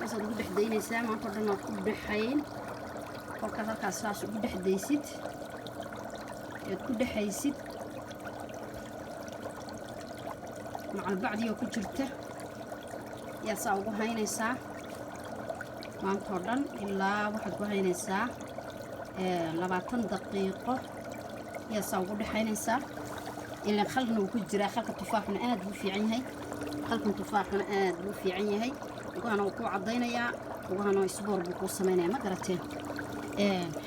كاسة تقول حدين ساعة ما قدرنا نقول بحين كل كذا كاسة تقول حديسيت تقول حيسيت مع البعض يوكل جرته يا ساعة وهاي نساء ما قدرنا إلا واحد وهاي نساء لبعتن دقيقة يا ساعة وقول حين نساء إلا خلنا وكل جرا خلق التفاحنا آد وفي عينهاي خلق التفاحنا آد وفي عينهاي وأنا وقوع عضينا يا وأنا يصبر بقول سمينا ما قرأتين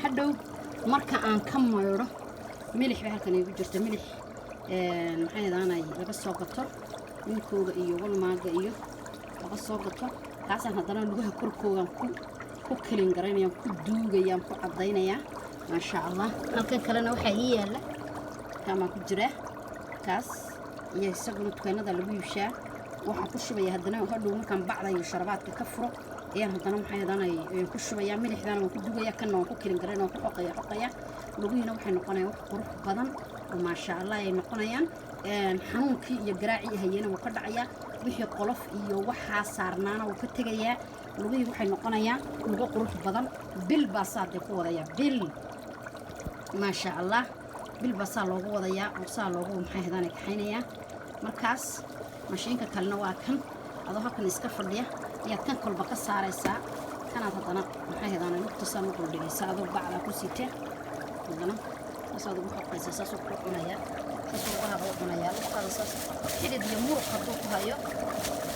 حدو مركا عن كم مرة ملح بهالكن يجرت ملح محيد أنا لبس سوقته من كوجا إيو والما جايو لبس سوقته كاسن هذانا نقولها كركوجا كوكلين قرينا يوم كدوجا يوم كعضينا يا ما شاء الله هالكن كلنا وحيية لا كما كجراه كاس يسقون كأنه اللي بيوشى وحكوش بيه هدنا وهدو مكان بعض الشربات كفروا يعني هدنا محيد أنا يكوش بيه ملح ذا وكدوجا يكنا وكوكلين قرينا وكحقيا لقينا وحين نقنا وقروح قدم وما شاء الله ينقنيان حنونك يجرعي هينا وقدعيا وحي قلف iyo waxa saarnaana oo ka tagaya lugu waxay noqonayaan lugu qurux badan bil baasaad ku wadaya bil ma sha Allah bil baasa loogu wadaya oo saa loogu maxay hadana kaxaynaya markaas mashiinka kalena waa kan adoo halkan iska fadhiya iyo kan kolba ka saaraysa kana hadana maxay hadana lugtiisa lagu dhigaysa adoo bacda ku siitay hadana asaad ugu xoqaysa saasoo ku cunaya saasoo ugu cunaya lugtaada saas xidid iyo muruq haduu ku hayo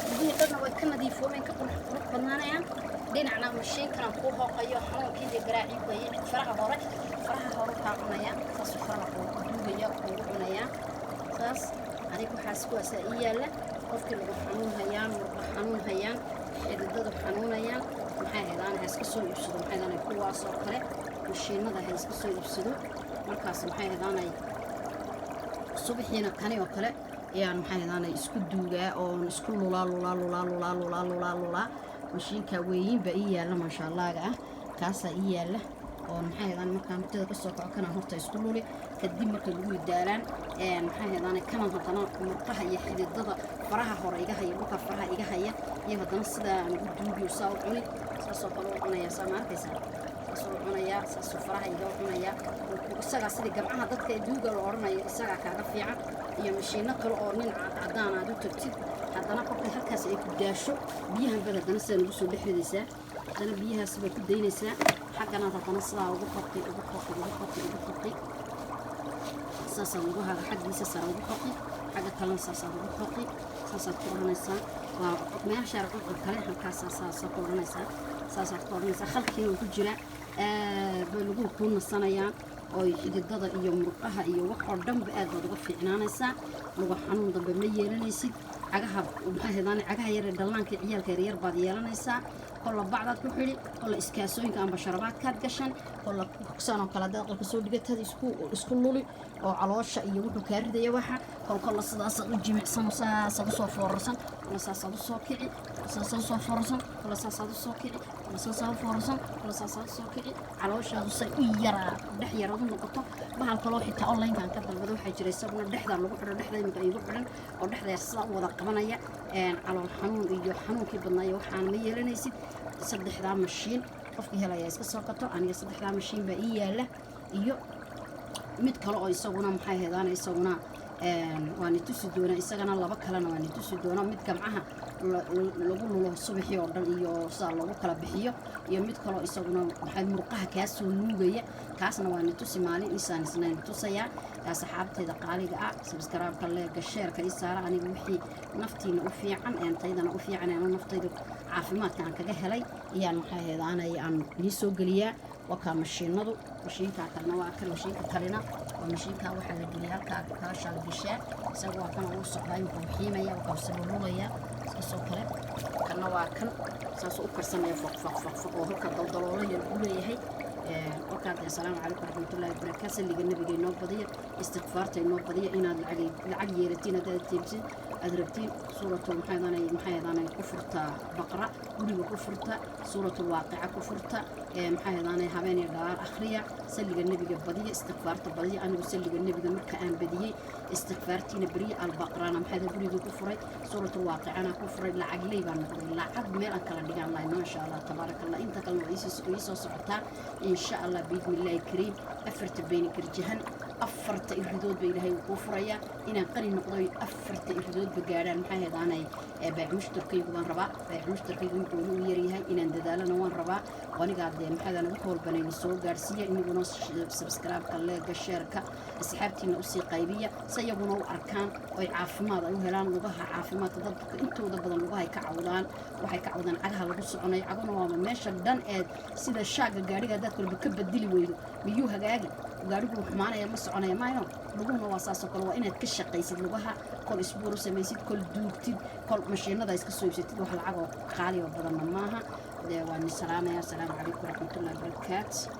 wixii dadna way ka nadiifoomen ka qurux badnaanayaan dhinacna mashiinkan ku hooqayo xanuunkii iyo garaaci ku hayay faraha hore ka cunaya saasoo faraha ku duugaya ku cunaya saas adigu xaas ku asaayala qofkii lagu xanuunayaan muruq xanuunayaan xididada xanuunayaan maxay helaan iska soo iibsado maxay helaan kuwaas oo kale mashiinada hay iska soo iibsado markaas maxay helaan subaxiina kani oo kale ayaan maxay helaan isku duugaa oo isku lula mashiinka weeyin ba iyaala ma sha Allah ah kaasa iyaala oo maxay helaan markaan mudada ka soo kaco kana horta isku luli kadib marka lagu daalaan maxay helaan kana hadana murqaha iyo xididada faraha hore iga haya buka faraha iga haya iyo hadana sida ugu duubiyo soo cuni saasoo kale u cunaya saamaarkaysa saasoo cunaya saasoo faraha iga cunaya isaga sida gamcaha dadka duuga la oranayo isaga kaaga fiican iyo mashiino kale oo nin cadaan aad u tagtid hadana qofka halkaas ay ku daasho biyaha badana sida lagu soo dhexdaysaa hadana biyahaas bay ku daynaysaa xaqana hadana sida ugu qoqi saasa ugu haga xaqiisa sare ugu qoqi xaga kale saasa ugu qoqi saasa ku oranaysaa waa meesha sharci kale halkaas saasa ku oranaysaa saasa ku oranaysaa khalkii uu ku jira bay lagu ku nasanayaan oo xididada iyo murqaha iyo wax oo dhan aad baad uga fiicnaanaysaa lagu xanuun dambe ma yeelanaysid cagaha maxay heedaan cagaha yar ee dhallaanka ciyaalka yar baad yeelanaysaa kolla bacdaad ku xili kolla iskaasooyinka amba sharabaadkaad gashan kolla kuxsan oo kala daaqalka soo dhigatad isku luli oo caloosha iyo wuxuu ka ridaya waxa kolla sidaas u jimicsan saas soo foorarsan kolla saas soo kici saas soo foorarsan kolla saas soo kici kolla saas soo foorarsan kolla saas soo kici calooshaadu say u yaraa dhex yaradu noqoto bahal kaloo xitaa online kan ka dalbado waxa jiray sabna dhexda lagu xiro dhexda imika igu xiran oo dhexda sida wada qabanaya calool xanuun iyo xanuunkii badnaayo waxaan ma yeelanaysid saddexda mashiin qofkii helaya iska soo qato aniga saddexda mashiin ba ii yaala iyo mid kale oo isaguna maxay heedaan isaguna waan tusi doona isagana laba kalena waan tusi doona mid gamcaha lagu lulo subaxii oo dhan iyo sida lagu kala bixiyo iyo mid kale oo isaguna maxay murqaha ka soo nuugaya kaasna waan tusi maalin isaan isnaan tusaya asxaabteeda qaaliga ah subscribe kale gasheerka isaara aniga wixii naftiina u fiican taydana u fiican naftayda caafimaadka aan kaga helay iyaan maxay heedaan aan soo galiyaa waka mashiinadu mashiinka kalena waa kan mashiinka kalena waa mashiinka waxa la geliyaa halka ka shaqo gashaa isaga waa kan uu socday wuxuu xiimaya wuxuu sameeyay iska soo kale kana waa kan saas u karsanaya faq oo halka daldaloolaya uu leeyahay وكان السلام عليكم ورحمة الله وبركاته اللي قلنا بيجي نوبضية استغفارته نوبضية إن العقل يرتينا ده تيمسي أدربتين سورة محيداني كفرتا بقرة قريبا كفرتا سورة الواقعة كفرتا محيداني هبيني دار أخرية سلق النبي بدية استغفارت بدية أنا بسلق النبي مركا أن بدية استغفارتي نبري البقرة أنا محيدا قريبا كفري سورة الواقعة أنا كفري لعقلي بان لعق ميل أنكلا ديان الله ما شاء الله تبارك الله أنت كلمة إيسو سعطا إن شاء الله بإذن الله الكريم أفرت بينك الجهن أفرت الردود بإلهي وكفرية إن قري نقضي أفرت الردود بقاران محيداني بيع مشتركي وان ربا بيع مشتركي وان يريها إن انددالنا وان ربا وانا قاعد محيدانا وطول بنين السوق قارسية إني بنص سبسكرايب قليل الشركة أصحابتي نقصي قيبية سيبونو أركان وي عافمات أيوه لان لغاها عافمات ضدك انتو ضبضا لغاها كعودان وحي كعودان عقها لغسو عني عقونا وما ماشا دان ايد سيدا الشاقة قاريقا داد كل بكبت ديلي ويدو ميوها قاقي وقاريقو حمانا يمسو عني ماينو لغونا واساسو كل وإناد كشاقيسيد لغاها كل اسبورو سميسيد كل دوبتيد كل مشينا دا اسكسو يبسيتيد وحل عقو قالي وبضا ماماها واني السلام عليكم ورحمة الله وبركاته.